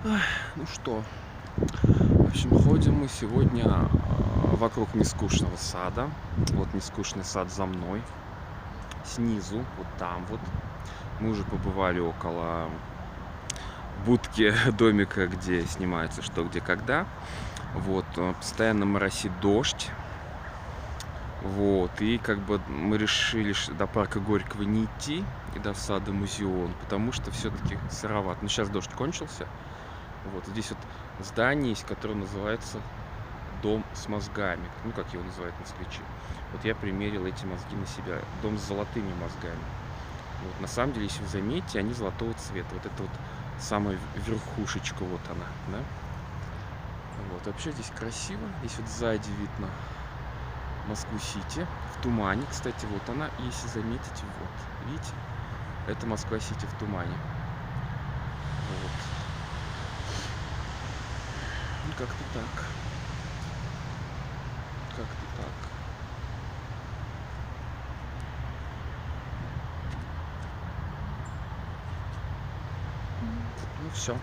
Ах, ну что, в общем, ходим мы сегодня вокруг нескучного сада. Вот нескучный сад за мной. Снизу, вот там вот. Мы уже побывали около будки домика, где снимается что, где, когда. Вот, постоянно моросит дождь. Вот, и как бы мы решили до парка Горького не идти и до сада Музеон, потому что все-таки сыроват. Но сейчас дождь кончился. Вот здесь вот здание есть, которое называется Дом с мозгами. Ну, как его называют москвичи. Вот я примерил эти мозги на себя. Дом с золотыми мозгами. Вот, на самом деле, если вы заметите, они золотого цвета. Вот это вот самая верхушечка, вот она, да? Вот, вообще здесь красиво. Здесь вот сзади видно Москву-Сити. В тумане, кстати, вот она. Если заметите, вот, видите? Это Москва-Сити в тумане. Вот. Ну, как-то так. Как-то так. Ну, все.